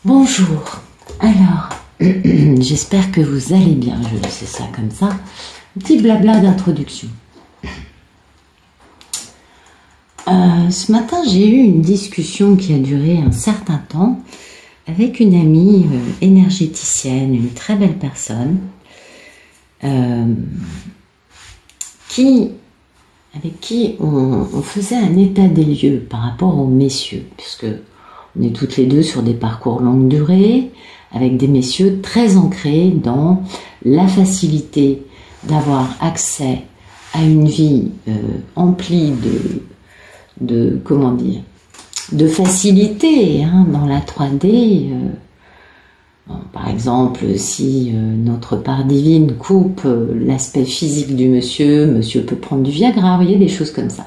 Bonjour, alors, j'espère que vous allez bien, je laisse ça comme ça, un petit blabla d'introduction. Ce matin, j'ai eu une discussion qui a duré un certain temps avec une amie énergéticienne, une très belle personne, avec qui on faisait un état des lieux par rapport aux messieurs, puisque on est toutes les deux sur des parcours longue durée, avec des messieurs très ancrés dans la facilité d'avoir accès à une vie emplie de facilité dans la 3D. Par exemple, si notre part divine coupe l'aspect physique du monsieur peut prendre du Viagra, vous voyez, des choses comme ça.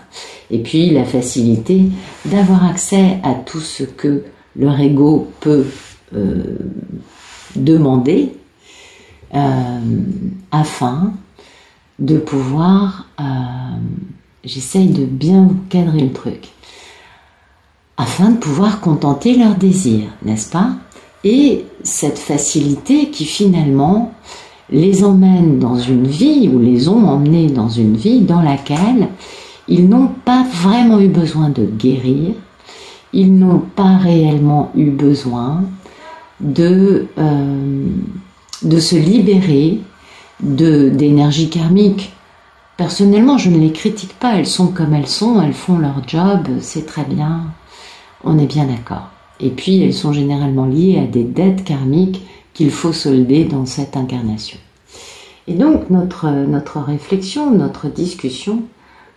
Et puis la facilité d'avoir accès à tout ce que leur ego peut demander afin de pouvoir, j'essaye de bien cadrer le truc, afin de pouvoir contenter leurs désirs, n'est-ce pas? Et cette facilité qui finalement les emmène dans une vie, ou les ont emmenés dans une vie dans laquelle ils n'ont pas vraiment eu besoin de guérir, ils n'ont pas réellement eu besoin de se libérer d'énergie karmique. Personnellement, je ne les critique pas, elles sont comme elles sont, elles font leur job, c'est très bien, on est bien d'accord. Et puis, elles sont généralement liées à des dettes karmiques qu'il faut solder dans cette incarnation. Et donc, notre réflexion, notre discussion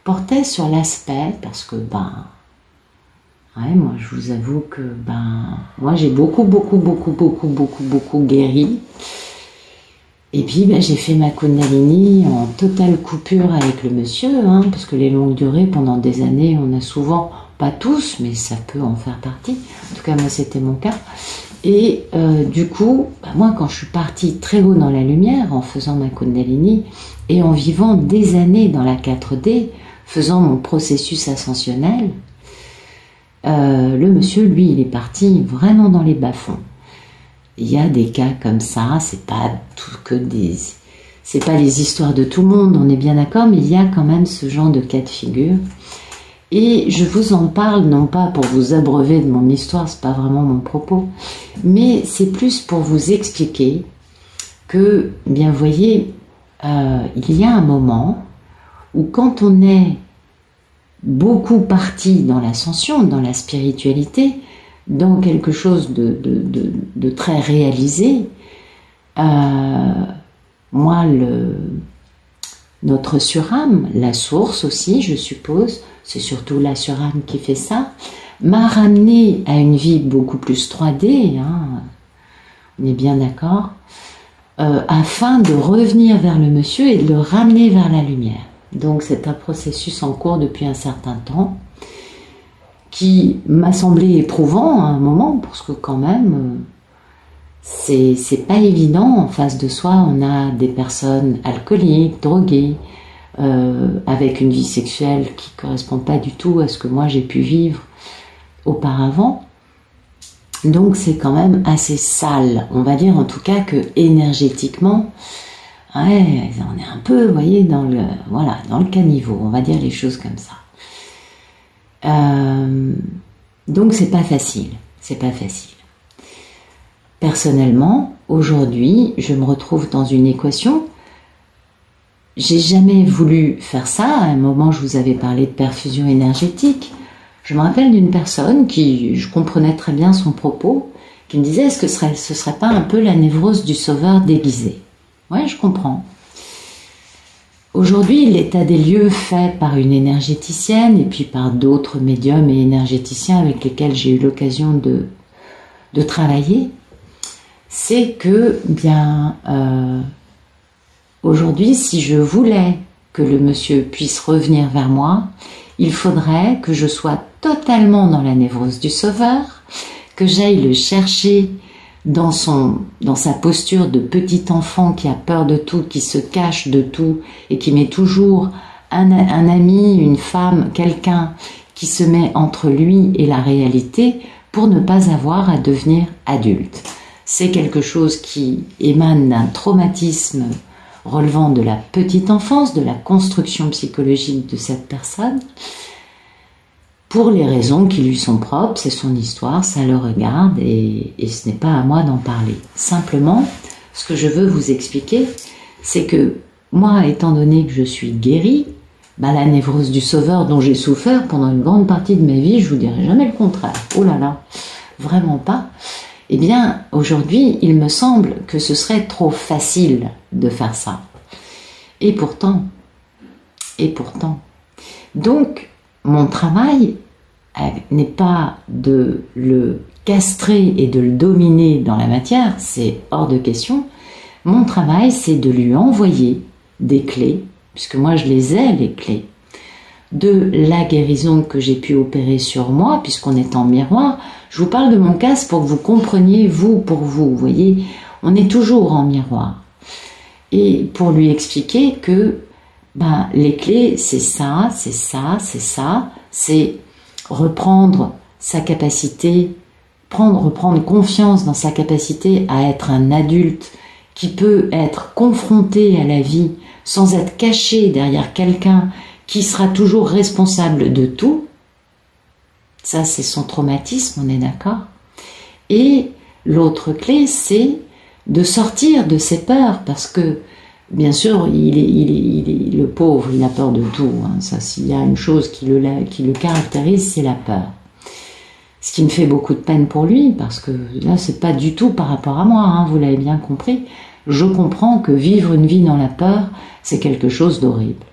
portait sur l'aspect, parce que, moi, je vous avoue que, moi, j'ai beaucoup guéri. Et puis, j'ai fait ma Kundalini en totale coupure avec le monsieur, parce que les longues durées, pendant des années, on a souvent, pas tous, mais ça peut en faire partie. En tout cas, moi, c'était mon cas. Et du coup, moi, quand je suis partie très haut dans la lumière, en faisant ma Kundalini, et en vivant des années dans la 4D, faisant mon processus ascensionnel, le monsieur, lui, il est parti vraiment dans les bas-fonds. Il y a des cas comme ça, c'est pas les histoires de tout le monde, on est bien d'accord, mais il y a quand même ce genre de cas de figure. Et je vous en parle, non pas pour vous abreuver de mon histoire, c'est pas vraiment mon propos, mais c'est plus pour vous expliquer que, bien, vous voyez, il y a un moment où quand on est beaucoup parti dans l'ascension, dans la spiritualité, dans quelque chose de très réalisé, moi, notre surâme, la source aussi, je suppose, c'est surtout la surâme qui fait ça, m'a ramené à une vie beaucoup plus 3D, on est bien d'accord, afin de revenir vers le monsieur et de le ramener vers la lumière. Donc c'est un processus en cours depuis un certain temps, qui m'a semblé éprouvant à un moment, parce que quand même, c'est pas évident. En face de soi, on a des personnes alcooliques, droguées, avec une vie sexuelle qui correspond pas du tout à ce que moi j'ai pu vivre auparavant. Donc c'est quand même assez sale, on va dire en tout cas que énergétiquement, on est un peu, vous voyez, dans le caniveau, on va dire les choses comme ça. Donc c'est pas facile. Personnellement, aujourd'hui, je me retrouve dans une équation. J'ai jamais voulu faire ça. À un moment, je vous avais parlé de perfusion énergétique. Je me rappelle d'une personne je comprenais très bien son propos, qui me disait, est-ce que ce serait pas un peu la névrose du sauveur déguisé? Ouais, je comprends. Aujourd'hui, l'état des lieux fait par une énergéticienne et puis par d'autres médiums et énergéticiens avec lesquels j'ai eu l'occasion de travailler, c'est que, aujourd'hui, si je voulais que le monsieur puisse revenir vers moi, il faudrait que je sois totalement dans la névrose du sauveur, que j'aille le chercher dans sa posture de petit enfant qui a peur de tout, qui se cache de tout et qui met toujours un ami, une femme, quelqu'un qui se met entre lui et la réalité pour ne pas avoir à devenir adulte. C'est quelque chose qui émane d'un traumatisme relevant de la petite enfance, de la construction psychologique de cette personne, pour les raisons qui lui sont propres, c'est son histoire, ça le regarde et ce n'est pas à moi d'en parler. Simplement, ce que je veux vous expliquer, c'est que moi, étant donné que je suis guérie, la névrose du sauveur dont j'ai souffert pendant une grande partie de ma vie, je vous dirai jamais le contraire. Oh là là, vraiment pas. Eh bien, aujourd'hui, il me semble que ce serait trop facile de faire ça. Et pourtant. Donc, mon travail n'est pas de le castrer et de le dominer dans la matière, c'est hors de question. Mon travail, c'est de lui envoyer des clés, puisque moi je les ai, les clés, de la guérison que j'ai pu opérer sur moi, puisqu'on est en miroir. Je vous parle de mon cas pour que vous compreniez, vous, pour vous. Vous voyez, on est toujours en miroir. Et pour lui expliquer que les clés, c'est ça, c'est ça, c'est ça, c'est reprendre sa capacité, reprendre confiance dans sa capacité à être un adulte qui peut être confronté à la vie sans être caché derrière quelqu'un qui sera toujours responsable de tout. Ça, c'est son traumatisme, on est d'accord. Et l'autre clé, c'est de sortir de ses peurs, parce que, bien sûr, le pauvre, il a peur de tout. Ça, s'il y a une chose qui le caractérise, c'est la peur. Ce qui me fait beaucoup de peine pour lui, parce que là, c'est pas du tout par rapport à moi, vous l'avez bien compris. Je comprends que vivre une vie dans la peur, c'est quelque chose d'horrible.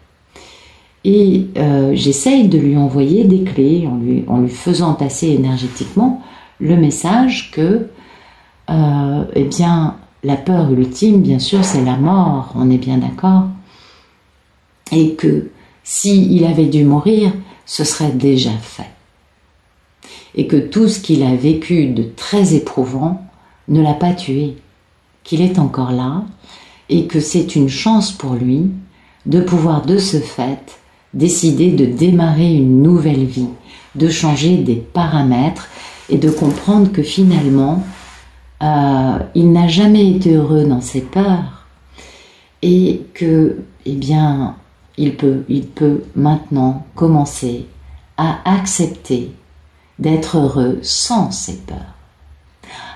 Et j'essaye de lui envoyer des clés, en lui faisant passer énergétiquement le message que, la peur ultime, bien sûr, c'est la mort, on est bien d'accord. Et que s'il avait dû mourir, ce serait déjà fait. Et que tout ce qu'il a vécu de très éprouvant ne l'a pas tué, qu'il est encore là, et que c'est une chance pour lui de pouvoir de ce fait décider de démarrer une nouvelle vie, de changer des paramètres et de comprendre que finalement, il n'a jamais été heureux dans ses peurs et que, il peut maintenant commencer à accepter d'être heureux sans ses peurs.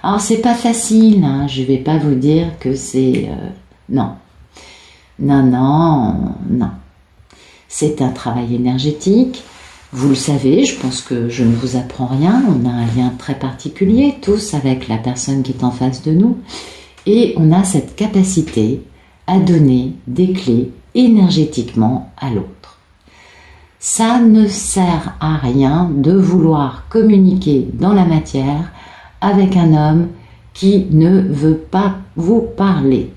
Alors c'est pas facile, je vais pas vous dire que c'est... non. C'est un travail énergétique. Vous le savez, je pense que je ne vous apprends rien. On a un lien très particulier, tous, avec la personne qui est en face de nous. Et on a cette capacité à donner des clés énergétiquement à l'autre. Ça ne sert à rien de vouloir communiquer dans la matière avec un homme qui ne veut pas vous parler.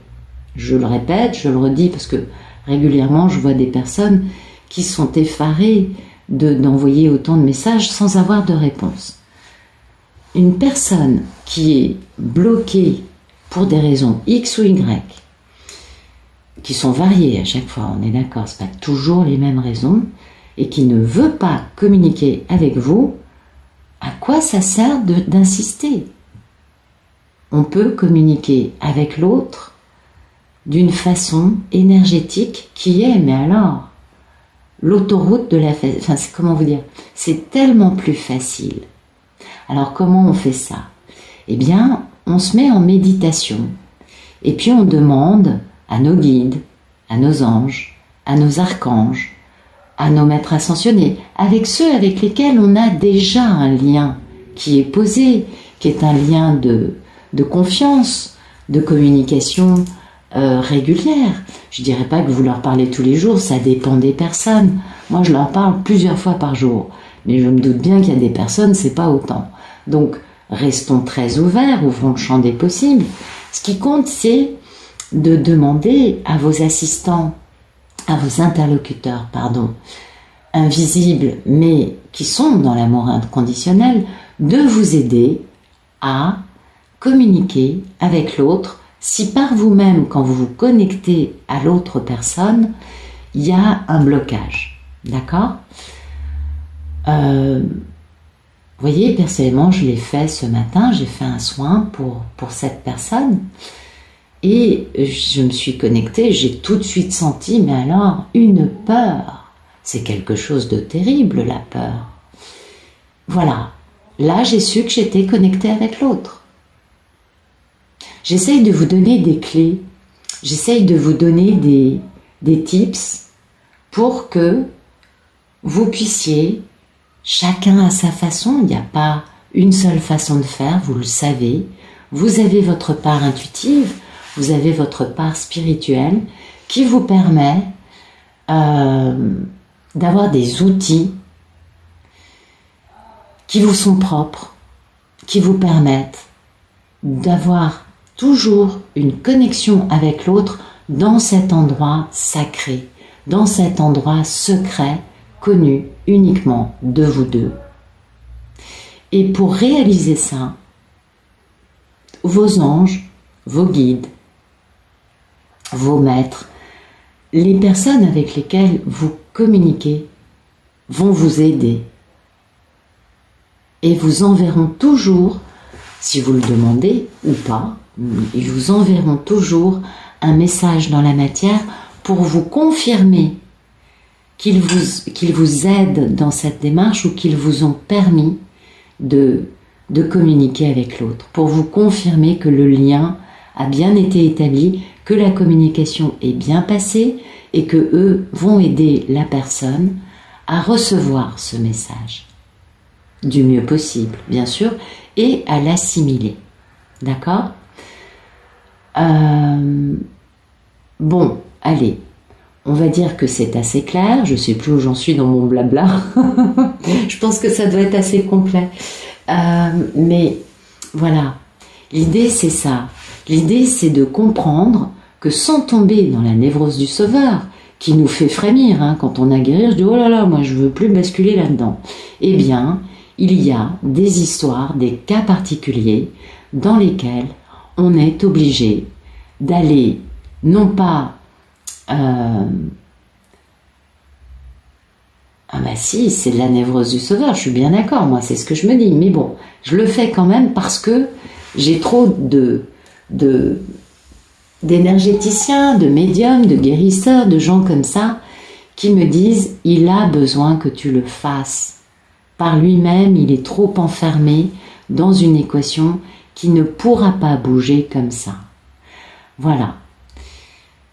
Je le répète, je le redis, parce que régulièrement je vois des personnes qui sont effarées d'envoyer autant de messages sans avoir de réponse. Une personne qui est bloquée pour des raisons X ou Y, qui sont variées à chaque fois, on est d'accord, ce n'est pas toujours les mêmes raisons, et qui ne veut pas communiquer avec vous, à quoi ça sert d'insister? On peut communiquer avec l'autre d'une façon énergétique qui est, mais alors, l'autoroute de la... Enfin, comment vous dire? C'est tellement plus facile. Alors, comment on fait ça? Eh bien, on se met en méditation. Et puis, on demande à nos guides, à nos anges, à nos archanges, à nos maîtres ascensionnés, avec ceux avec lesquels on a déjà un lien qui est posé, qui est un lien de confiance, de communication régulière. Je dirais pas que vous leur parlez tous les jours, ça dépend des personnes. Moi, je leur parle plusieurs fois par jour, mais je me doute bien qu'il y a des personnes, c'est pas autant. Donc, restons très ouverts, ouvrons le champ des possibles. Ce qui compte, c'est de demander à vos assistants, à vos interlocuteurs, invisibles, mais qui sont dans l'amour inconditionnel, de vous aider à communiquer avec l'autre. Si par vous-même, quand vous vous connectez à l'autre personne, il y a un blocage, d'accord? Vous voyez, personnellement, je l'ai fait ce matin, j'ai fait un soin pour cette personne et je me suis connectée, j'ai tout de suite senti, mais alors, une peur. C'est quelque chose de terrible, la peur. Voilà, là j'ai su que j'étais connectée avec l'autre. J'essaye de vous donner des clés, j'essaye de vous donner des tips pour que vous puissiez, chacun à sa façon, il n'y a pas une seule façon de faire, vous le savez, vous avez votre part intuitive, vous avez votre part spirituelle qui vous permet d'avoir des outils qui vous sont propres, qui vous permettent d'avoir toujours une connexion avec l'autre dans cet endroit sacré, dans cet endroit secret, connu uniquement de vous deux. Et pour réaliser ça, vos anges, vos guides, vos maîtres, les personnes avec lesquelles vous communiquez vont vous aider et vous enverront toujours, si vous le demandez ou pas, ils vous enverront toujours un message dans la matière pour vous confirmer qu'ils vous aident dans cette démarche ou qu'ils vous ont permis de communiquer avec l'autre, pour vous confirmer que le lien a bien été établi, que la communication est bien passée et que eux vont aider la personne à recevoir ce message du mieux possible, bien sûr, et à l'assimiler. D'accord ? Bon, allez, on va dire que c'est assez clair. Je ne sais plus où j'en suis dans mon blabla. Je pense que ça doit être assez complet. Mais voilà, l'idée c'est ça. L'idée c'est de comprendre que sans tomber dans la névrose du sauveur, qui nous fait frémir, hein, quand on a guéri, je dis oh là là, moi je veux plus basculer là-dedans. Eh bien, il y a des histoires, des cas particuliers dans lesquels on est obligé d'aller, non pas ah bah si, c'est de la névrose du sauveur, je suis bien d'accord, moi c'est ce que je me dis, mais bon, je le fais quand même parce que j'ai trop d'énergéticiens, de médiums, de guérisseurs, de gens comme ça, qui me disent, il a besoin que tu le fasses. Par lui-même, il est trop enfermé dans une équation qui ne pourra pas bouger comme ça. Voilà.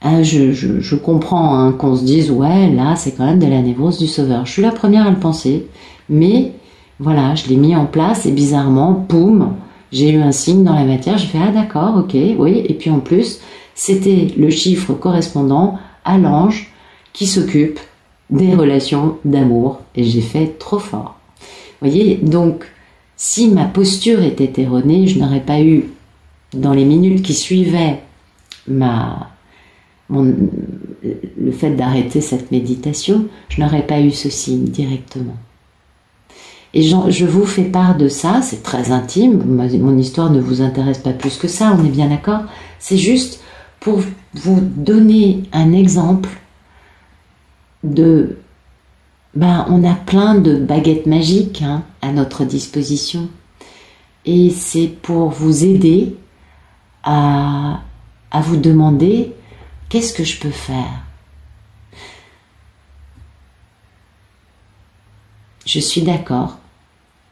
Hein, je comprends hein, qu'on se dise, ouais, là, c'est quand même de la névrose du sauveur. Je suis la première à le penser, mais voilà, je l'ai mis en place et bizarrement, poum, j'ai eu un signe dans la matière, j'ai fait, ah d'accord, ok, oui, et puis en plus, c'était le chiffre correspondant à l'ange qui s'occupe des relations d'amour, et j'ai fait trop fort. Vous voyez, donc, si ma posture était erronée, je n'aurais pas eu, dans les minutes qui suivaient le fait d'arrêter cette méditation, je n'aurais pas eu ce signe directement. Et je vous fais part de ça, c'est très intime, mon histoire ne vous intéresse pas plus que ça, on est bien d'accord, c'est juste pour vous donner un exemple de... on a plein de baguettes magiques hein, à notre disposition. Et c'est pour vous aider à vous demander qu'est-ce que je peux faire. Je suis d'accord,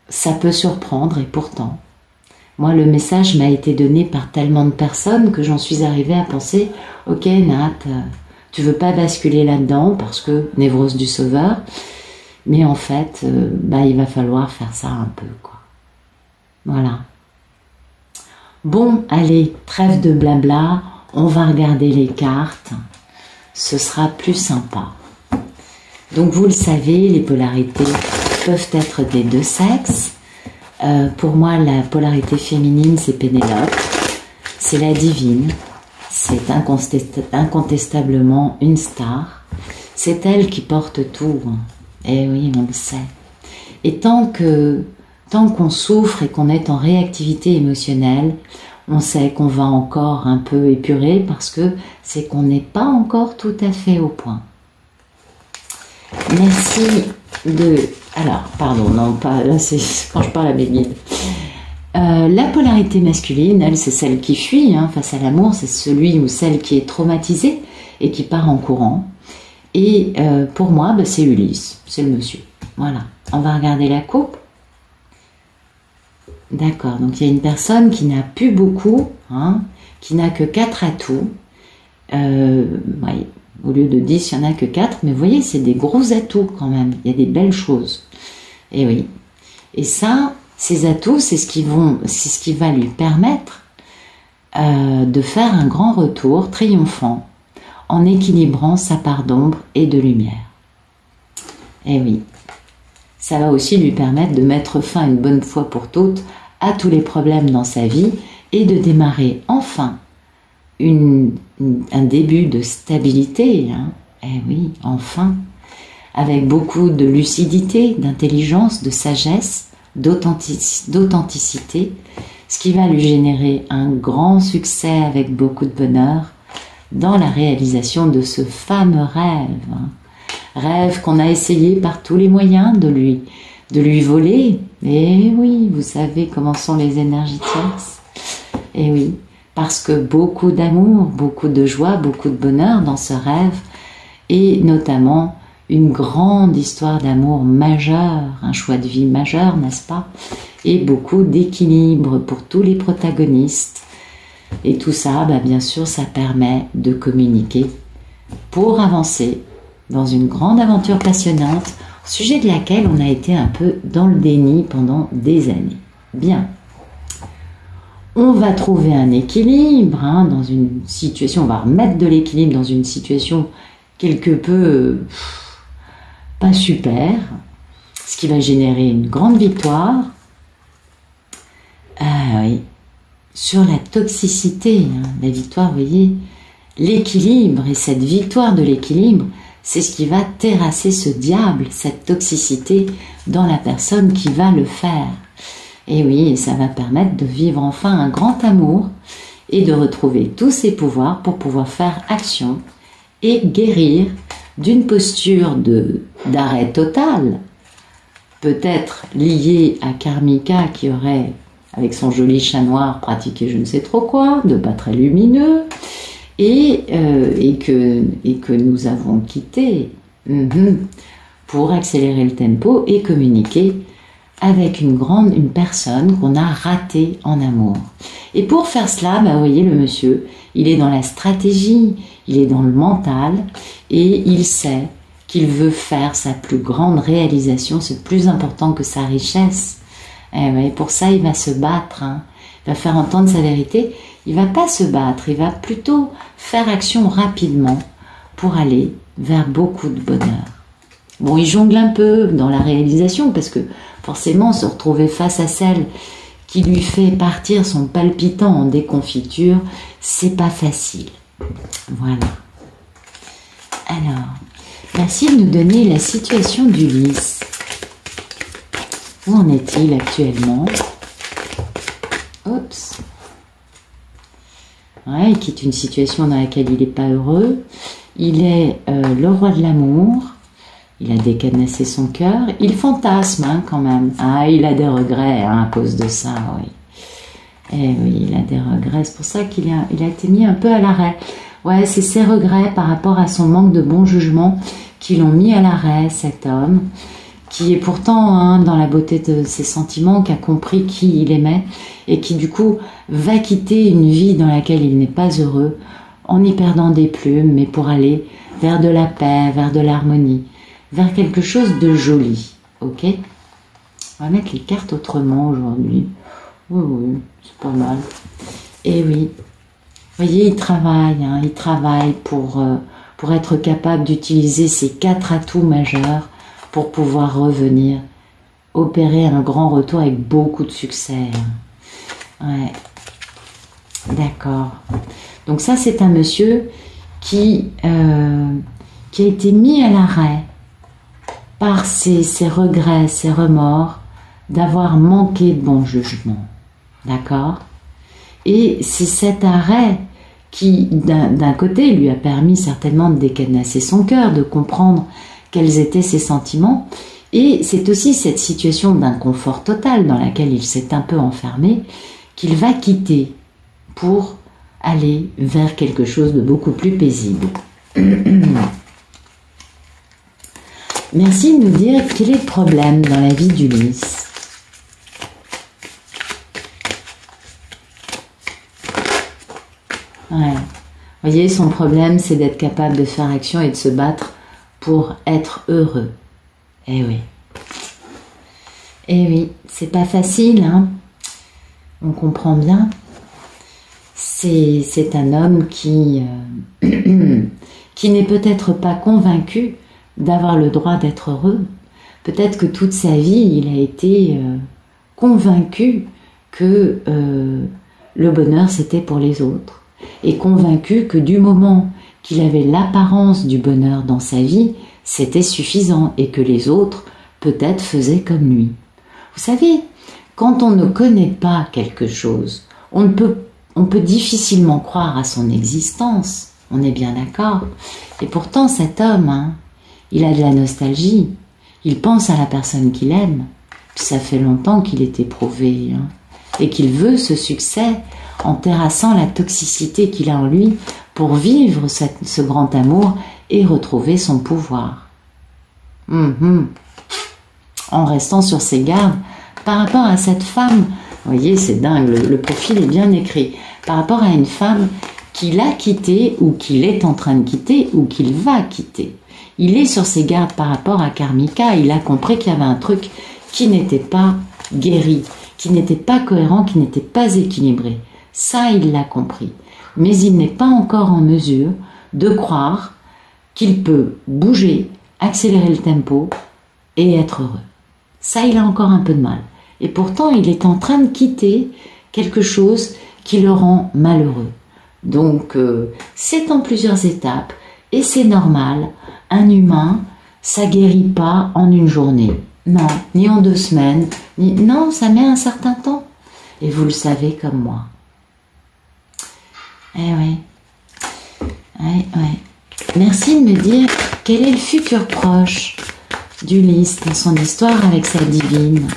ça peut surprendre et pourtant, moi le message m'a été donné par tellement de personnes que j'en suis arrivée à penser, ok Nat, tu veux pas basculer là-dedans parce que névrose du sauveur, mais en fait, il va falloir faire ça un peu, quoi. Voilà. Bon, allez, trêve de blabla, on va regarder les cartes, ce sera plus sympa. Donc vous le savez, les polarités peuvent être des deux sexes. Pour moi, la polarité féminine, c'est Pénélope, c'est la divine, c'est incontestablement une star, c'est elle qui porte tout. Eh oui, on le sait. Et tant qu'on souffre et qu'on est en réactivité émotionnelle, on sait qu'on va encore un peu épurer parce que c'est qu'on n'est pas encore tout à fait au point. Alors, pardon, non, pas là, c'est quand je parle à mes guides. La polarité masculine, elle, c'est celle qui fuit face à l'amour, c'est celui ou celle qui est traumatisée et qui part en courant. Et pour moi, c'est Ulysse, c'est le monsieur. Voilà, on va regarder la coupe. D'accord, donc il y a une personne qui n'a plus beaucoup, qui n'a que 4 atouts. Au lieu de 10, il n'y en a que 4, mais vous voyez, c'est des gros atouts quand même, il y a des belles choses. Et oui, et ça, ces atouts, c'est ce qui va lui permettre de faire un grand retour triomphant en équilibrant sa part d'ombre et de lumière. Et oui, ça va aussi lui permettre de mettre fin une bonne fois pour toutes à tous les problèmes dans sa vie et de démarrer enfin un début de stabilité, eh oui, enfin, avec beaucoup de lucidité, d'intelligence, de sagesse, d'authenticité, ce qui va lui générer un grand succès avec beaucoup de bonheur dans la réalisation de ce fameux rêve, rêve qu'on a essayé par tous les moyens de lui voler. Et oui, vous savez comment sont les énergies tierces. Et oui, parce que beaucoup d'amour, beaucoup de joie, beaucoup de bonheur dans ce rêve, et notamment une grande histoire d'amour majeure, un choix de vie majeur, n'est-ce pas? Et beaucoup d'équilibre pour tous les protagonistes. Et tout ça, bien sûr, ça permet de communiquer pour avancer dans une grande aventure passionnante, au sujet de laquelle on a été un peu dans le déni pendant des années. Bien. On va trouver un équilibre dans une situation, on va remettre de l'équilibre dans une situation quelque peu pas super, ce qui va générer une grande victoire. Oui, sur la toxicité, la victoire, vous voyez, l'équilibre, et cette victoire de l'équilibre, c'est ce qui va terrasser ce diable, cette toxicité dans la personne qui va le faire. Et oui, ça va permettre de vivre enfin un grand amour et de retrouver tous ses pouvoirs pour pouvoir faire action et guérir d'une posture d'arrêt total, peut-être liée à Karmika qui aurait, avec son joli chat noir, pratiqué je ne sais trop quoi, de pas très lumineux, et que nous avons quitté pour accélérer le tempo et communiquer avec une personne qu'on a ratée en amour. Et pour faire cela, vous voyez, le monsieur, il est dans la stratégie, il est dans le mental, et il sait qu'il veut faire sa plus grande réalisation, c'est plus important que sa richesse. Et pour ça, il va se battre, il va faire entendre sa vérité, il va pas se battre, il va plutôt faire action rapidement pour aller vers beaucoup de bonheur. Bon, il jongle un peu dans la réalisation parce que forcément se retrouver face à celle qui lui fait partir son palpitant en déconfiture, c'est pas facile. Voilà. Alors, merci de nous donner la situation d'Ulysse. Où en est-il actuellement? Oups. Ouais, il quitte une situation dans laquelle il n'est pas heureux. Il est le roi de l'amour. Il a décadenassé son cœur. Il fantasme quand même. Il a des regrets à cause de ça, oui. Eh oui, il a des regrets. C'est pour ça qu'il a été mis un peu à l'arrêt. Ouais, c'est ses regrets par rapport à son manque de bon jugement qui l'ont mis à l'arrêt, cet homme, qui est pourtant dans la beauté de ses sentiments, qui a compris qui il aimait et qui du coup va quitter une vie dans laquelle il n'est pas heureux en y perdant des plumes, mais pour aller vers de la paix, vers de l'harmonie, vers quelque chose de joli, ok? On va mettre les cartes autrement aujourd'hui. Oui, c'est pas mal. Et oui, vous voyez, il travaille pour être capable d'utiliser ces 4 atouts majeurs pour pouvoir revenir, opérer un grand retour avec beaucoup de succès. Ouais, d'accord. Donc ça, c'est un monsieur qui a été mis à l'arrêt par ses regrets, ses remords d'avoir manqué de bon jugement. D'accord? Et c'est cet arrêt qui, d'un côté, lui a permis certainement de décadenasser son cœur, de comprendre quels étaient ses sentiments, Et c'est aussi cette situation d'inconfort total dans laquelle il s'est un peu enfermé qu'il va quitter pour aller vers quelque chose de beaucoup plus paisible. Merci de nous dire quel est le problème dans la vie d'Ulysse. Ouais. Vous voyez, son problème, c'est d'être capable de faire action et de se battre pour être heureux. Eh oui. Eh oui, c'est pas facile, hein. On comprend bien. C'est un homme qui n'est peut-être pas convaincu d'avoir le droit d'être heureux. Peut-être que toute sa vie, il a été convaincu que le bonheur, c'était pour les autres. Et convaincu que du moment qu'il avait l'apparence du bonheur dans sa vie, c'était suffisant et que les autres, peut-être, faisaient comme lui. Vous savez, quand on ne connaît pas quelque chose, on peut difficilement croire à son existence, on est bien d'accord. Et pourtant, cet homme, hein, il a de la nostalgie, il pense à la personne qu'il aime, puis ça fait longtemps qu'il est éprouvé, hein, et qu'il veut ce succès en terrassant la toxicité qu'il a en lui pour vivre ce grand amour et retrouver son pouvoir. En restant sur ses gardes par rapport à cette femme, vous voyez, c'est dingue, le profil est bien écrit, par rapport à une femme qu'il a quittée ou qu'il est en train de quitter ou qu'il va quitter. Il est sur ses gardes par rapport à Karmika, il a compris qu'il y avait un truc qui n'était pas guéri, qui n'était pas cohérent, qui n'était pas équilibré. Ça, il l'a compris. Mais il n'est pas encore en mesure de croire qu'il peut bouger, accélérer le tempo et être heureux. Ça, il a encore un peu de mal. Et pourtant, il est en train de quitter quelque chose qui le rend malheureux. Donc, c'est en plusieurs étapes et c'est normal. Un humain, ça guérit pas en une journée. Non, ni en 2 semaines. Non, ça met un certain temps. Et vous le savez comme moi. Eh oui. Ouais. Merci de me dire quel est le futur proche d'Ulysse dans son histoire avec sa divine.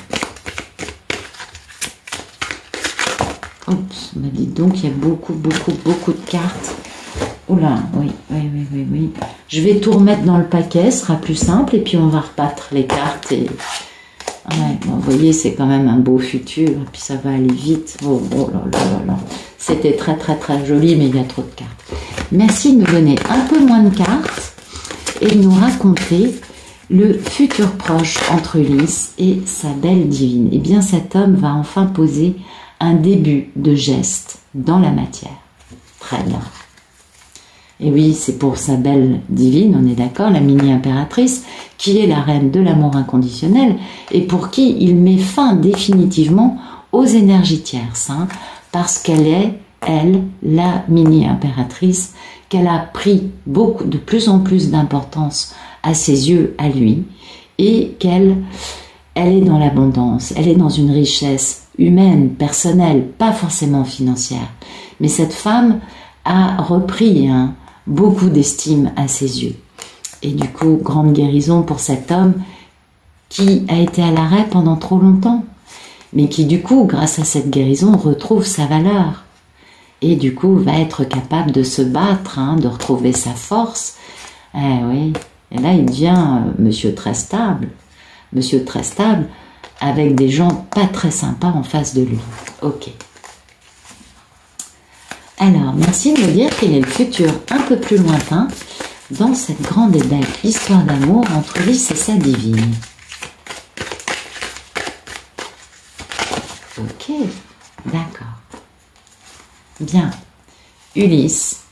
Oups, bah dites donc, il y a beaucoup de cartes. Oula, oui. Je vais tout remettre dans le paquet, ce sera plus simple, et puis on va rebattre les cartes. Et... ouais, bon, vous voyez, c'est quand même un beau futur, et puis ça va aller vite. Oh là. C'était très joli, mais il y a trop de cartes. Merci de nous donner un peu moins de cartes et de nous raconter le futur proche entre Ulysse et sa belle divine. Eh bien, cet homme va enfin poser un début de geste dans la matière. Très bien. Et oui, c'est pour sa belle divine, on est d'accord, la mini-impératrice, qui est la reine de l'amour inconditionnel, et pour qui il met fin définitivement aux énergies tierces, hein, parce qu'elle est, elle, la mini-impératrice, qu'elle a pris de plus en plus d'importance à ses yeux, à lui, et qu'elle est dans l'abondance, elle est dans une richesse humaine, personnelle, pas forcément financière. Mais cette femme a repris beaucoup d'estime à ses yeux. Et du coup, grande guérison pour cet homme qui a été à l'arrêt pendant trop longtemps, mais qui du coup, grâce à cette guérison, retrouve sa valeur. Et du coup, va être capable de se battre, de retrouver sa force. Eh oui, et là, il devient monsieur très stable. Monsieur très stable, avec des gens pas très sympas en face de lui. Ok. Alors, merci de me dire quel est le futur un peu plus lointain dans cette grande et belle histoire d'amour entre Ulysse et sa divine. Ok, d'accord. Bien, Ulysse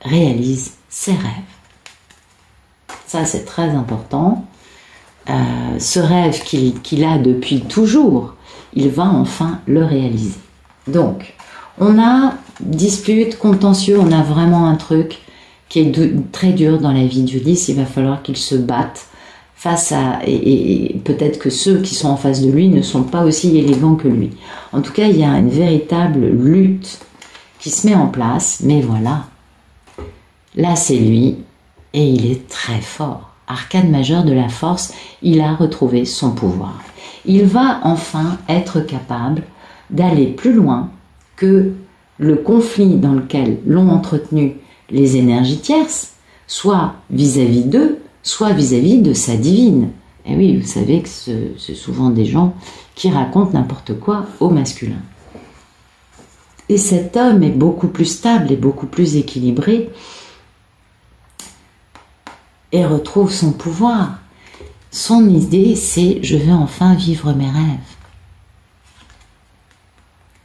réalise ses rêves. Ça, c'est très important. Ce rêve qu'il a depuis toujours, il va enfin le réaliser. Donc, on a dispute, contentieux, on a vraiment un truc qui est très dur dans la vie d'Ulysse. Il va falloir qu'il se batte face à... Et peut-être que ceux qui sont en face de lui ne sont pas aussi élégants que lui. En tout cas, il y a une véritable lutte qui se met en place. Mais voilà, là c'est lui et il est très fort. arcane majeure de la force, il a retrouvé son pouvoir. Il va enfin être capable d'aller plus loin que le conflit dans lequel l'ont entretenu les énergies tierces, soit vis-à-vis d'eux, soit vis-à-vis de sa divine. Et oui, vous savez que c'est souvent des gens qui racontent n'importe quoi au masculin. Et cet homme est beaucoup plus stable et beaucoup plus équilibré et retrouve son pouvoir. Son idée, c'est « je vais enfin vivre mes rêves ».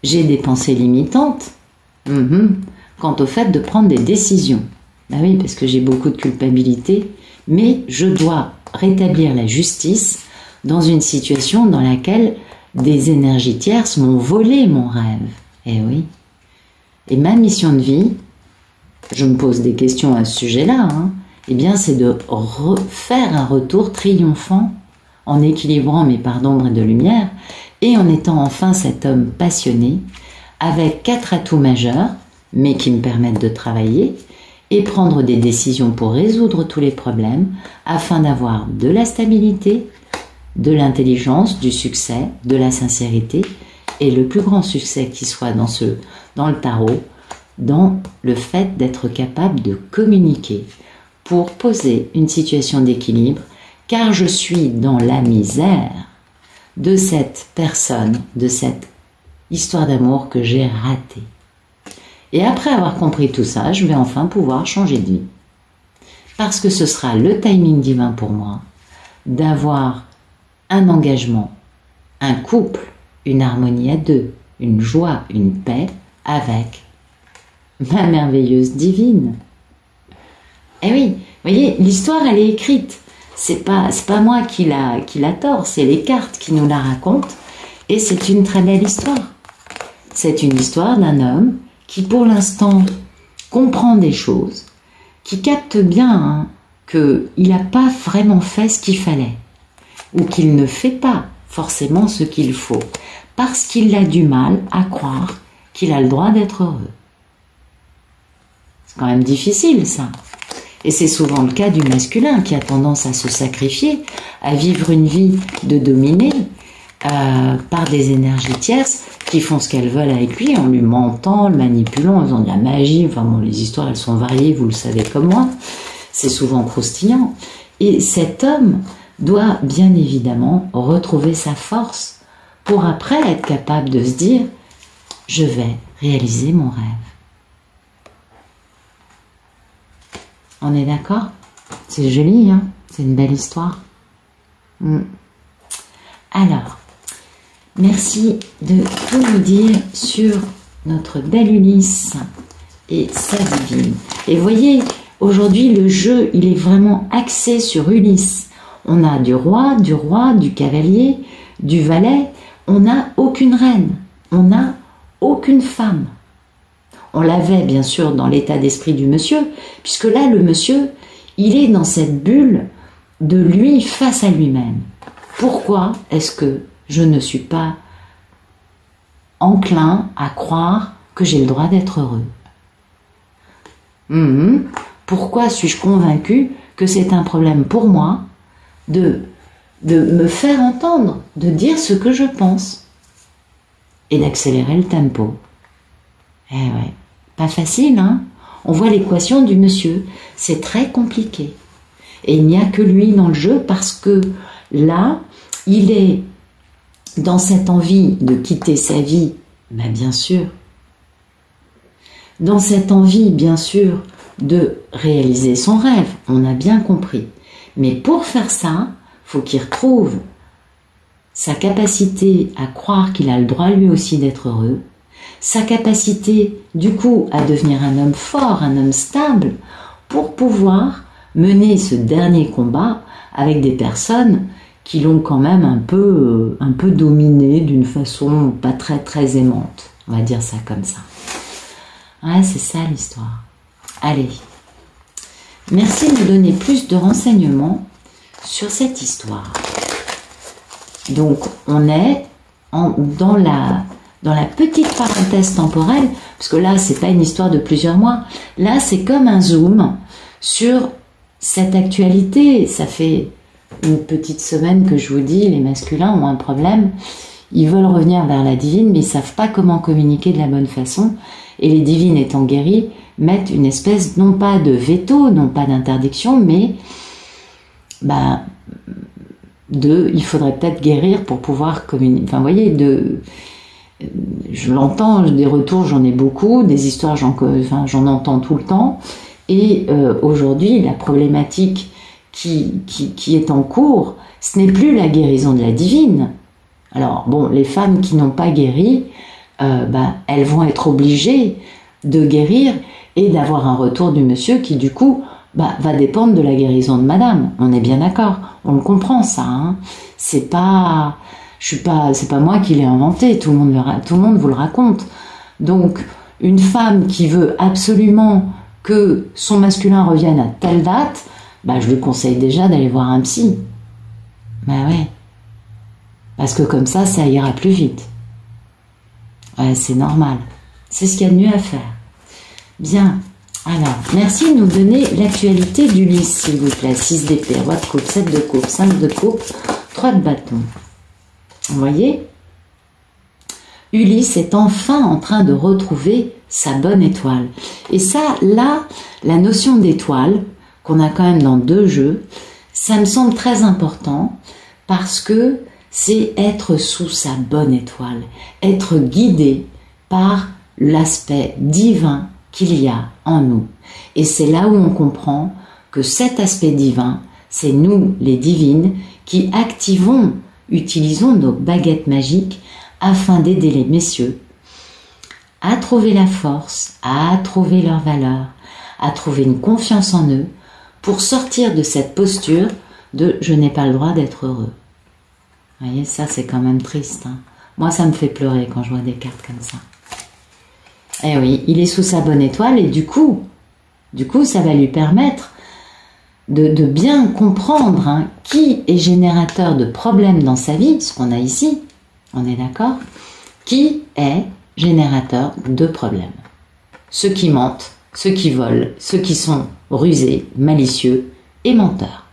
J'ai des pensées limitantes quant au fait de prendre des décisions. Ben oui, parce que j'ai beaucoup de culpabilité, mais je dois rétablir la justice dans une situation dans laquelle des énergies tierces m'ont volé mon rêve. Eh oui. Et ma mission de vie, je me pose des questions à ce sujet-là, eh bien c'est de faire un retour triomphant en équilibrant mes parts d'ombre et de lumière et en étant enfin cet homme passionné avec 4 atouts majeurs, mais qui me permettent de travailler et prendre des décisions pour résoudre tous les problèmes afin d'avoir de la stabilité, de l'intelligence, du succès, de la sincérité et le plus grand succès qui soit dans le tarot, dans le fait d'être capable de communiquer pour poser une situation d'équilibre, car je suis dans la misère de cette personne, de cette histoire d'amour que j'ai ratée. Et après avoir compris tout ça, je vais enfin pouvoir changer de vie. Parce que ce sera le timing divin pour moi d'avoir un engagement, un couple, une harmonie à deux, une joie, une paix avec ma merveilleuse divine. Eh oui, vous voyez, l'histoire elle est écrite. C'est pas moi qui l'a tort, c'est les cartes qui nous la racontent. Et c'est une très belle histoire. C'est une histoire d'un homme qui pour l'instant comprend des choses, qui capte bien qu'il n'a pas vraiment fait ce qu'il fallait, ou qu'il ne fait pas forcément ce qu'il faut, parce qu'il a du mal à croire qu'il a le droit d'être heureux. C'est quand même difficile ça. Et c'est souvent le cas du masculin qui a tendance à se sacrifier, à vivre une vie de dominé par des énergies tierces qui font ce qu'elles veulent avec lui, en lui mentant, le manipulant, en faisant de la magie. Enfin bon, les histoires elles sont variées, vous le savez comme moi. C'est souvent croustillant. Et cet homme doit bien évidemment retrouver sa force pour après être capable de se dire « je vais réaliser mon rêve ». On est d'accord? C'est joli, hein? C'est une belle histoire. Alors, merci de tout nous dire sur notre belle Ulysse et sa divine. Et voyez, aujourd'hui, le jeu, il est vraiment axé sur Ulysse. On a du roi, du cavalier, du valet. On n'a aucune reine. On n'a aucune femme. On l'avait bien sûr dans l'état d'esprit du monsieur, puisque là, le monsieur, il est dans cette bulle de lui face à lui-même. Pourquoi est-ce que je ne suis pas enclin à croire que j'ai le droit d'être heureux? Pourquoi suis-je convaincu que c'est un problème pour moi de me faire entendre, de dire ce que je pense et d'accélérer le tempo? Eh ouais, pas facile, hein? On voit l'équation du monsieur, c'est très compliqué. Et il n'y a que lui dans le jeu parce que là, il est dans cette envie de quitter sa vie, ben bien sûr. Dans cette envie, bien sûr, de réaliser son rêve, on a bien compris. Mais pour faire ça, faut qu'il retrouve sa capacité à croire qu'il a le droit lui aussi d'être heureux, sa capacité du coup à devenir un homme fort, un homme stable, pour pouvoir mener ce dernier combat avec des personnes qui l'ont quand même un peu dominé d'une façon pas très aimante. On va dire ça comme ça. Ouais, c'est ça l'histoire. Allez, merci de me donner plus de renseignements sur cette histoire. Donc, on est dans la petite parenthèse temporelle, parce que là, c'est pas une histoire de plusieurs mois. Là, c'est comme un zoom sur cette actualité, ça fait une petite semaine que je vous dis, les masculins ont un problème. Ils veulent revenir vers la divine, mais ils savent pas comment communiquer de la bonne façon. Et les divines étant guéries, mettent une espèce, non pas de veto, non pas d'interdiction, mais il faudrait peut-être guérir pour pouvoir communiquer. Enfin, vous voyez, je l'entends, des retours, j'en ai beaucoup, des histoires, j'en entends tout le temps. Et aujourd'hui, la problématique qui est en cours, ce n'est plus la guérison de la divine. Alors, bon, les femmes qui n'ont pas guéri, elles vont être obligées de guérir et d'avoir un retour du monsieur qui, du coup, va dépendre de la guérison de madame. On est bien d'accord, on le comprend, ça. Hein. C'est pas moi qui l'ai inventé, tout le monde vous le raconte. Donc, une femme qui veut absolument que son masculin revienne à telle date, je lui conseille déjà d'aller voir un psy. Ouais. Parce que comme ça ira plus vite. Ouais, c'est normal. C'est ce qu'il y a de mieux à faire. Bien. Alors, merci de nous donner l'actualité d'Ulysse, s'il vous plaît. 6 d'épée, roi de coupe, 7 de coupe, 5 de coupe, 3 de bâton. Vous voyez ? Ulysse est enfin en train de retrouver sa bonne étoile. Et ça, là, la notion d'étoile, qu'on a quand même dans 2 jeux, ça me semble très important parce que c'est être sous sa bonne étoile, être guidé par l'aspect divin qu'il y a en nous. Et c'est là où on comprend que cet aspect divin, c'est nous, les divines, qui utilisons nos baguettes magiques afin d'aider les messieurs à trouver la force, à trouver leur valeur, à trouver une confiance en eux pour sortir de cette posture de « je n'ai pas le droit d'être heureux ». Vous voyez, ça c'est quand même triste. Hein. Moi, ça me fait pleurer quand je vois des cartes comme ça. Eh oui, il est sous sa bonne étoile et du coup, ça va lui permettre de bien comprendre qui est générateur de problèmes dans sa vie, ce qu'on a ici, on est d'accord? Qui est générateur de problèmes? Ceux qui mentent, ceux qui volent, ceux qui sont rusés, malicieux et menteurs.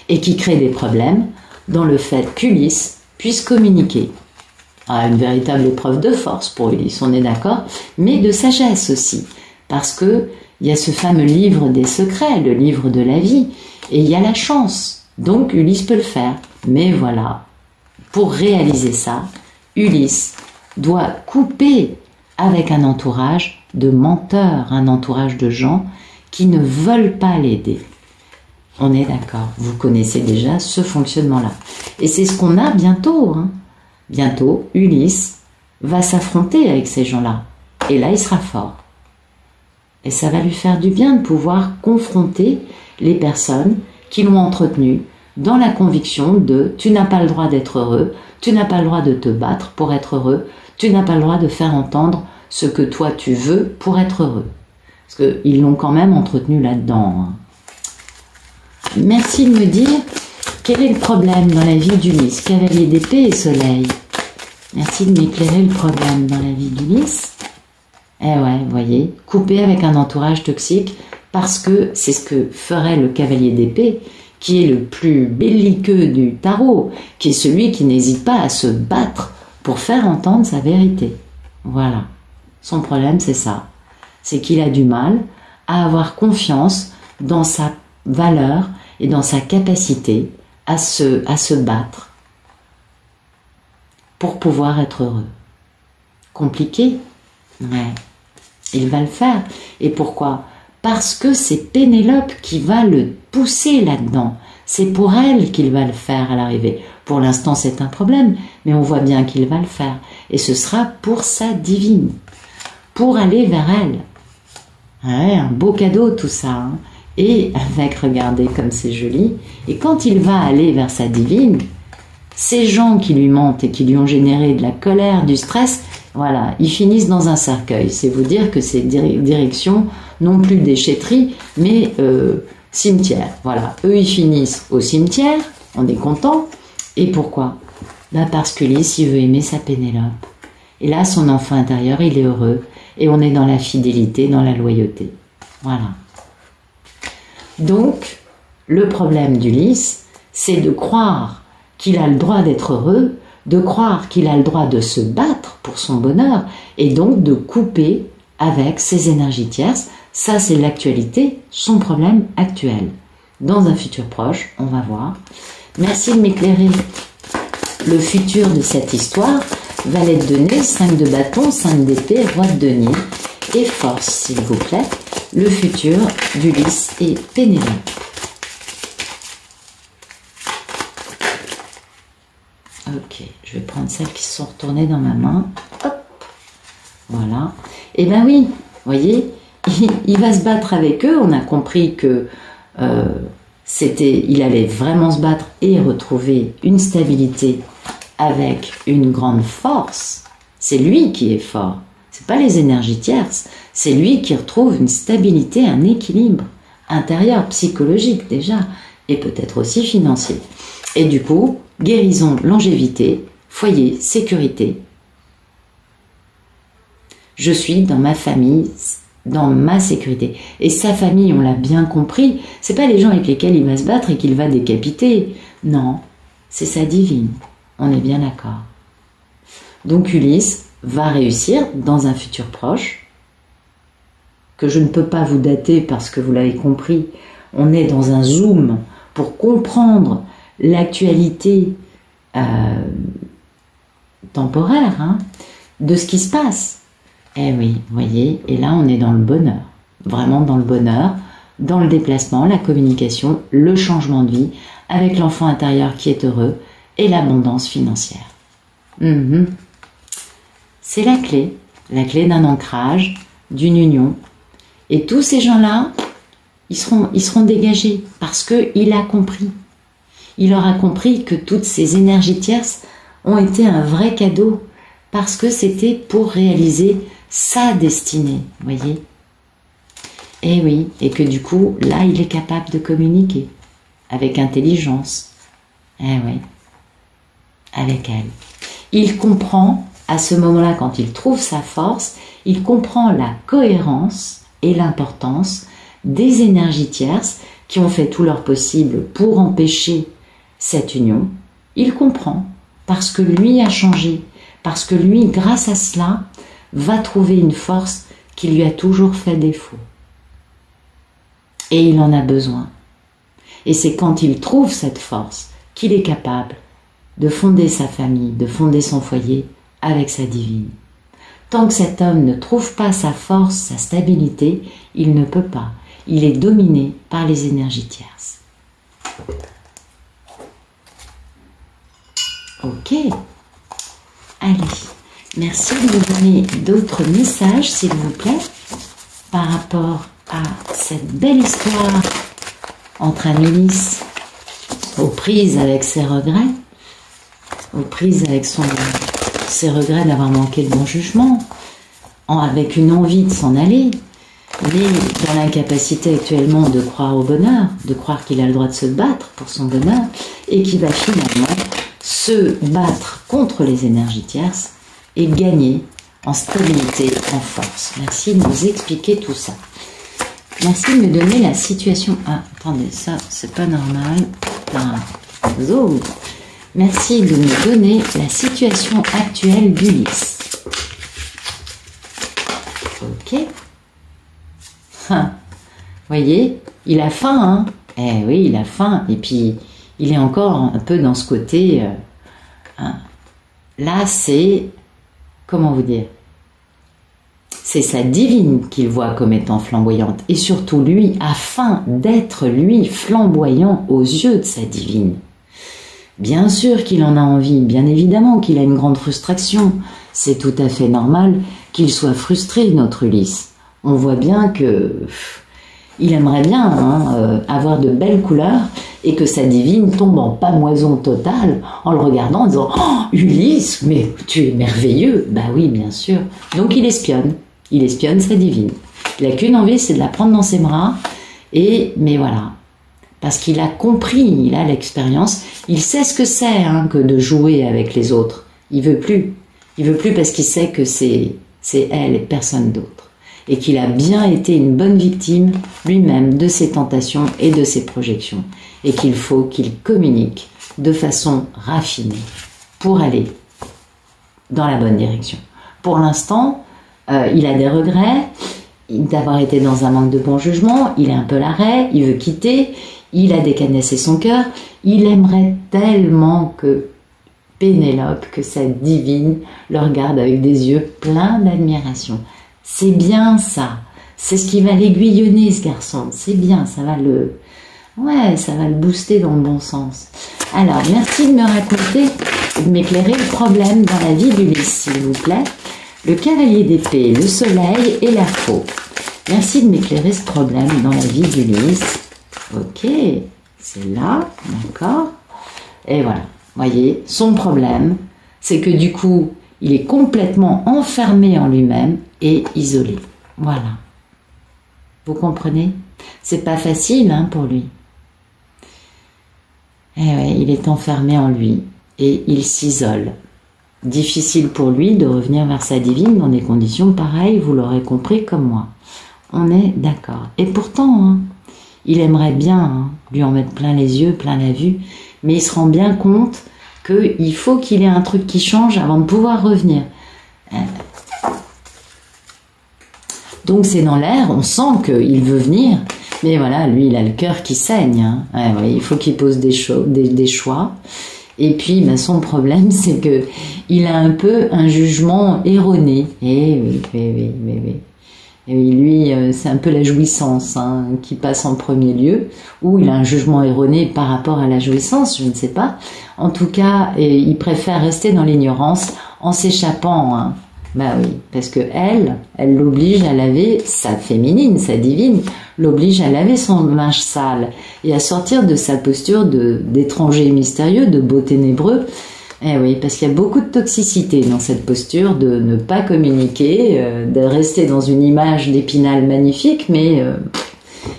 Et qui créent des problèmes dans le fait qu'Ulysse puisse communiquer. Une véritable épreuve de force pour Ulysse, on est d'accord, mais de sagesse aussi, parce que il y a ce fameux livre des secrets, le livre de la vie, et il y a la chance, donc Ulysse peut le faire. Mais voilà, pour réaliser ça, Ulysse doit couper avec un entourage de menteurs, un entourage de gens qui ne veulent pas l'aider. On est d'accord, vous connaissez déjà ce fonctionnement-là. Et c'est ce qu'on a bientôt. Bientôt, Ulysse va s'affronter avec ces gens-là. Et là, il sera fort. Et ça va lui faire du bien de pouvoir confronter les personnes qui l'ont entretenu dans la conviction de « tu n'as pas le droit d'être heureux, tu n'as pas le droit de te battre pour être heureux, tu n'as pas le droit de faire entendre ce que toi tu veux pour être heureux ». Parce qu'ils l'ont quand même entretenu là-dedans. Merci de me dire quel est le problème dans la vie d'Ulysse, cavalier d'épée et soleil. Merci de m'éclairer le problème dans la vie d'Ulysse. Eh ouais, vous voyez, couper avec un entourage toxique parce que c'est ce que ferait le cavalier d'épée, qui est le plus belliqueux du tarot, qui est celui qui n'hésite pas à se battre pour faire entendre sa vérité. Voilà. Son problème, c'est ça. C'est qu'il a du mal à avoir confiance dans sa valeur et dans sa capacité à se battre pour pouvoir être heureux. Compliqué? Ouais. Il va le faire. Et pourquoi? Parce que c'est Pénélope qui va le pousser là-dedans. C'est pour elle qu'il va le faire à l'arrivée. Pour l'instant, c'est un problème, mais on voit bien qu'il va le faire. Et ce sera pour sa divine. Pour aller vers elle. Ouais, un beau cadeau tout ça. Et avec, regardez comme c'est joli. Et quand il va aller vers sa divine, ces gens qui lui mentent et qui lui ont généré de la colère, du stress, voilà, ils finissent dans un cercueil. C'est vous dire que c'est direction non plus déchetterie, mais cimetière. Voilà, eux ils finissent au cimetière, on est content. Et pourquoi? Parce qu'Ulysse, il veut aimer sa Pénélope. Et là, son enfant intérieur, il est heureux. Et on est dans la fidélité, dans la loyauté. Voilà. Donc, le problème d'Ulysse, c'est de croire qu'il a le droit d'être heureux, de croire qu'il a le droit de se battre pour son bonheur, et donc de couper avec ses énergies tierces. Ça, c'est l'actualité, son problème actuel. Dans un futur proche, on va voir. Merci de m'éclairer. Le futur de cette histoire, valet de nez, 5 de bâton, 5 d'épée, roi de denier, et force, s'il vous plaît, le futur d'Ulysse et Pénélope. Ok, je vais prendre celles qui se sont retournées dans ma main. Hop, voilà. Et ben oui, vous voyez, il va se battre avec eux. On a compris que il allait vraiment se battre et retrouver une stabilité avec une grande force. C'est lui qui est fort. C'est pas les énergies tierces. C'est lui qui retrouve une stabilité, un équilibre intérieur, psychologique déjà, et peut-être aussi financier. Et du coup, guérison, longévité, foyer, sécurité. Je suis dans ma famille, dans ma sécurité. Et sa famille, on l'a bien compris, c'est pas les gens avec lesquels il va se battre et qu'il va décapiter. Non, c'est sa divine. On est bien d'accord. Donc Ulysse va réussir dans un futur proche, que je ne peux pas vous dater parce que vous l'avez compris, on est dans un zoom pour comprendre l'actualité temporaire de ce qui se passe. Eh oui, vous voyez, et là on est dans le bonheur, vraiment dans le bonheur, dans le déplacement, la communication, le changement de vie, avec l'enfant intérieur qui est heureux et l'abondance financière. C'est la clé d'un ancrage, d'une union. Et tous ces gens-là, ils seront dégagés parce qu'il a compris. Il aura compris que toutes ces énergies tierces ont été un vrai cadeau parce que c'était pour réaliser sa destinée, voyez. Et oui, et que du coup, là, il est capable de communiquer avec intelligence. Eh oui, avec elle. Il comprend, à ce moment-là, quand il trouve sa force, il comprend la cohérence et l'importance des énergies tierces qui ont fait tout leur possible pour empêcher cette union. Il comprend, parce que lui a changé, parce que lui, grâce à cela, va trouver une force qui lui a toujours fait défaut. Et il en a besoin. Et c'est quand il trouve cette force qu'il est capable de fonder sa famille, de fonder son foyer avec sa divine. Tant que cet homme ne trouve pas sa force, sa stabilité, il ne peut pas. Il est dominé par les énergies tierces. Ok. Allez. Merci de me donner d'autres messages, s'il vous plaît, par rapport à cette belle histoire entre un Ulysse aux prises avec ses regrets, aux prises avec ses regrets d'avoir manqué le bon jugement, avec une envie de s'en aller, mais dans l'incapacité actuellement de croire au bonheur, de croire qu'il a le droit de se battre pour son bonheur, et qui va finalement se battre contre les énergies tierces et gagner en stabilité, en force. Merci de nous expliquer tout ça. Merci de me donner la situation. Ah, attendez, ça, c'est pas normal. Merci de me donner la situation actuelle d'Ulysse. Ok. Voyez, il a faim, Eh oui, il a faim. Et puis, il est encore un peu dans ce côté... Là, c'est... Comment vous dire? C'est sa divine qu'il voit comme étant flamboyante. Et surtout lui, afin d'être lui flamboyant aux yeux de sa divine. Bien sûr qu'il en a envie, bien évidemment qu'il a une grande frustration. C'est tout à fait normal qu'il soit frustré, notre Ulysse. On voit bien que... il aimerait bien avoir de belles couleurs et que sa divine tombe en pamoison totale en le regardant en disant « Oh, Ulysse, mais tu es merveilleux !» Bah oui, bien sûr. Donc il espionne sa divine. Il n'a qu'une envie, c'est de la prendre dans ses bras. Mais voilà, parce qu'il a compris, il a l'expérience, il sait ce que c'est que de jouer avec les autres. Il veut plus parce qu'il sait que c'est elle et personne d'autre. et qu'il a bien été une bonne victime lui-même de ses tentations et de ses projections, et qu'il faut qu'il communique de façon raffinée pour aller dans la bonne direction. Pour l'instant, il a des regrets d'avoir été dans un manque de bon jugement, il est un peu l'arrêt, il veut quitter, il a décanassé son cœur, il aimerait tellement que Pénélope, que sa divine, le regarde avec des yeux pleins d'admiration. C'est bien ça, c'est ce qui va l'aiguillonner ce garçon, c'est bien, ça va le booster dans le bon sens. Alors, merci de me raconter, de m'éclairer le problème dans la vie d'Ulysse, s'il vous plaît. Le cavalier d'épée, le soleil et la faux. Merci de m'éclairer ce problème dans la vie d'Ulysse. Ok, c'est là, d'accord. Et voilà, voyez, son problème, c'est que du coup, il est complètement enfermé en lui-même et isolé. Voilà. Vous comprenez? C'est pas facile pour lui. Eh ouais, il est enfermé en lui et il s'isole. Difficile pour lui de revenir vers sa divine dans des conditions pareilles, vous l'aurez compris comme moi. On est d'accord. Et pourtant, il aimerait bien lui en mettre plein les yeux, plein la vue, mais il se rend bien compte qu'il faut qu'il ait un truc qui change avant de pouvoir revenir. Donc c'est dans l'air, on sent qu'il veut venir, mais voilà, lui il a le cœur qui saigne. Ouais, il faut qu'il pose des choix. Et puis son problème c'est que il a un peu un jugement erroné. Et oui. Et lui, c'est un peu la jouissance qui passe en premier lieu, ou il a un jugement erroné par rapport à la jouissance, je ne sais pas. En tout cas, il préfère rester dans l'ignorance en s'échappant. Bah oui, parce que elle l'oblige à laver, sa féminine, sa divine, l'oblige à laver son linge sale et à sortir de sa posture d'étranger mystérieux, de beau ténébreux. Eh oui, parce qu'il y a beaucoup de toxicité dans cette posture de ne pas communiquer, de rester dans une image d'Épinal magnifique, mais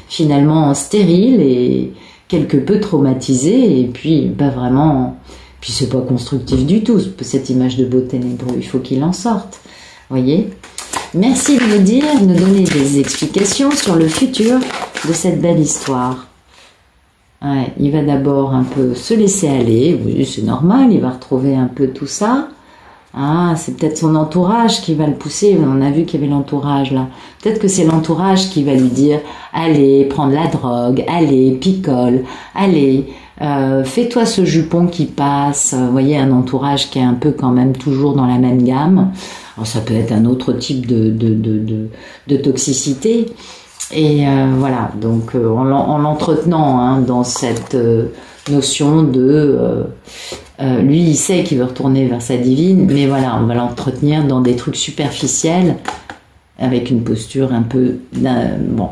finalement stérile et quelque peu traumatisée, et puis pas vraiment... Puis c'est pas constructif du tout, cette image de beau ténébreux, il faut qu'il en sorte. Voyez ? Merci de me dire, de me donner des explications sur le futur de cette belle histoire. Ouais, il va d'abord un peu se laisser aller, oui c'est normal, il va retrouver un peu tout ça. C'est peut-être son entourage qui va le pousser, on a vu qu'il y avait l'entourage là. Peut-être que c'est l'entourage qui va lui dire « Allez, prends de la drogue, allez, picole, allez, fais-toi ce jupon qui passe. » Vous voyez, un entourage qui est un peu quand même toujours dans la même gamme. Alors, ça peut être un autre type de toxicité. Et voilà, donc en l'entretenant dans cette notion de... lui, il sait qu'il veut retourner vers sa divine, mais voilà, on va l'entretenir dans des trucs superficiels, avec une posture un peu... bon,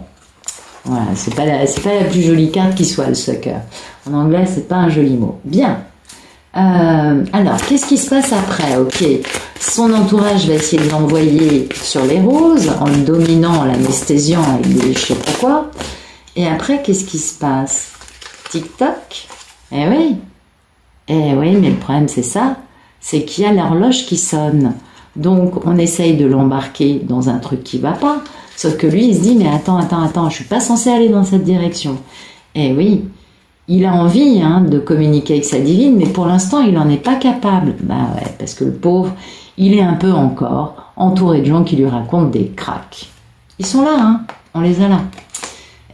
voilà, c'est pas la plus jolie carte qui soit, le sucker. En anglais, c'est pas un joli mot. Bien. Alors, qu'est-ce qui se passe après? Ok, son entourage va essayer de l'envoyer sur les roses en le dominant, en l'anesthésiant avec des je sais pas quoi. Et après, qu'est-ce qui se passe? Tic-toc. Eh oui, mais le problème c'est ça, c'est qu'il y a l'horloge qui sonne. Donc, on essaye de l'embarquer dans un truc qui va pas. Sauf que lui, il se dit, mais attends, je suis pas censé aller dans cette direction. Eh oui. Il a envie de communiquer avec sa divine, mais pour l'instant, il n'en est pas capable. Bah ouais, parce que le pauvre, il est un peu encore entouré de gens qui lui racontent des cracks. Ils sont là, on les a là.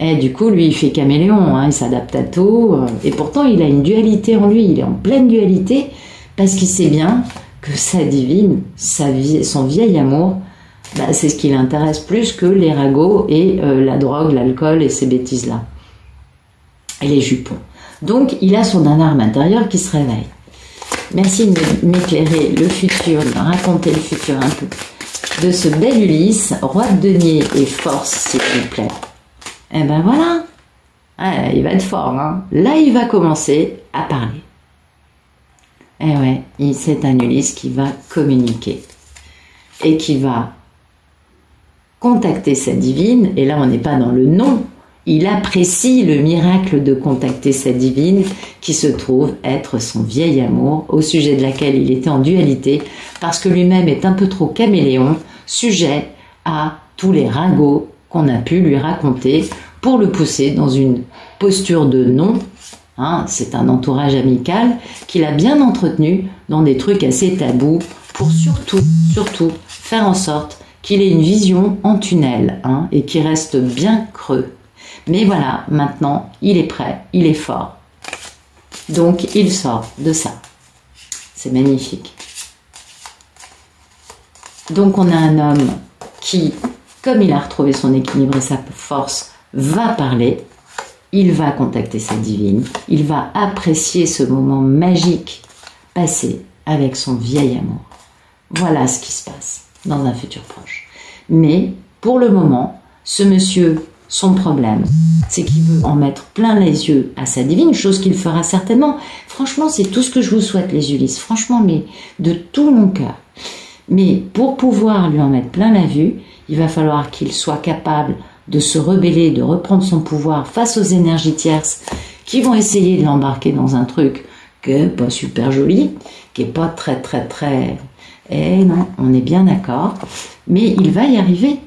Et du coup, lui, il fait caméléon, il s'adapte à tout. Et pourtant, il a une dualité en lui, il est en pleine dualité, parce qu'il sait bien que sa divine, son vieil amour, c'est ce qui l'intéresse plus que les ragots et la drogue, l'alcool et ces bêtises-là. Et les jupons. Donc, il a son alarme intérieure qui se réveille. Merci de m'éclairer le futur, de me raconter le futur un peu de ce bel Ulysse, roi de denier et force, s'il vous plaît. Eh ben voilà. Il va être fort, Là, il va commencer à parler. Eh ouais, c'est un Ulysse qui va communiquer et qui va contacter sa divine. Et là, on n'est pas dans le nom. Il apprécie le miracle de contacter sa divine qui se trouve être son vieil amour au sujet de laquelle il était en dualité parce que lui-même est un peu trop caméléon, sujet à tous les ragots qu'on a pu lui raconter pour le pousser dans une posture de non. Hein, c'est un entourage amical qu'il a bien entretenu dans des trucs assez tabous pour surtout faire en sorte qu'il ait une vision en tunnel, hein, et qu'il reste bien creux. Mais voilà, maintenant, il est prêt, il est fort. Donc, il sort de ça. C'est magnifique. Donc, on a un homme qui, comme il a retrouvé son équilibre et sa force, va parler. Il va contacter sa divine. Il va apprécier ce moment magique passé avec son vieil amour. Voilà ce qui se passe dans un futur proche. Mais, pour le moment, ce monsieur, son problème, c'est qu'il veut en mettre plein les yeux à sa divine, chose qu'il fera certainement. Franchement, c'est tout ce que je vous souhaite, les Ulysses. Franchement, mais de tout mon cœur. Mais pour pouvoir lui en mettre plein la vue, il va falloir qu'il soit capable de se rebeller, de reprendre son pouvoir face aux énergies tierces qui vont essayer de l'embarquer dans un truc qui n'est pas super joli, qui n'est pas très... Eh non, on est bien d'accord. Mais il va y arriver.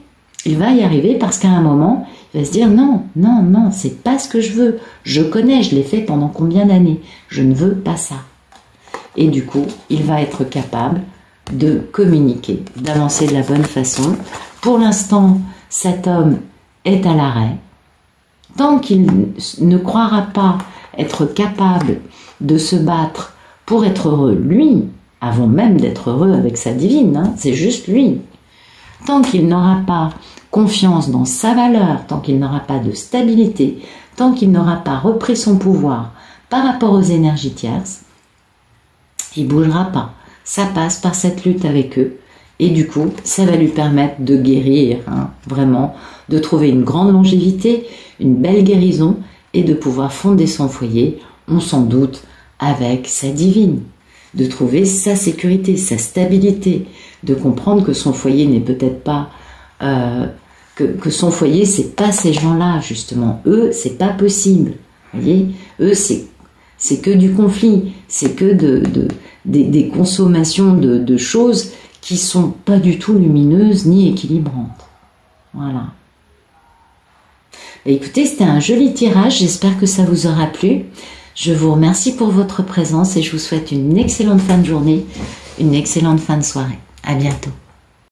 Il va y arriver parce qu'à un moment, il va se dire non, c'est pas ce que je veux. Je connais, je l'ai fait pendant combien d'années. Je ne veux pas ça. Et du coup, il va être capable de communiquer, d'avancer de la bonne façon. Pour l'instant, cet homme est à l'arrêt. Tant qu'il ne croira pas être capable de se battre pour être heureux, lui, avant même d'être heureux avec sa divine, hein, c'est juste lui. Tant qu'il n'aura pas confiance dans sa valeur, tant qu'il n'aura pas de stabilité, tant qu'il n'aura pas repris son pouvoir par rapport aux énergies tierces, il ne bougera pas. Ça passe par cette lutte avec eux. Et du coup, ça va lui permettre de guérir, hein, vraiment, de trouver une grande longévité, une belle guérison et de pouvoir fonder son foyer, on s'en doute, avec sa divine. De trouver sa sécurité, sa stabilité, de comprendre que son foyer n'est peut-être pas... que son foyer, c'est pas ces gens-là, justement. Eux, c'est pas possible. Vous voyez, eux, c'est que du conflit, c'est que des consommations de choses qui sont pas du tout lumineuses ni équilibrantes. Voilà. Écoutez, c'était un joli tirage, j'espère que ça vous aura plu. Je vous remercie pour votre présence et je vous souhaite une excellente fin de journée, une excellente fin de soirée. À bientôt.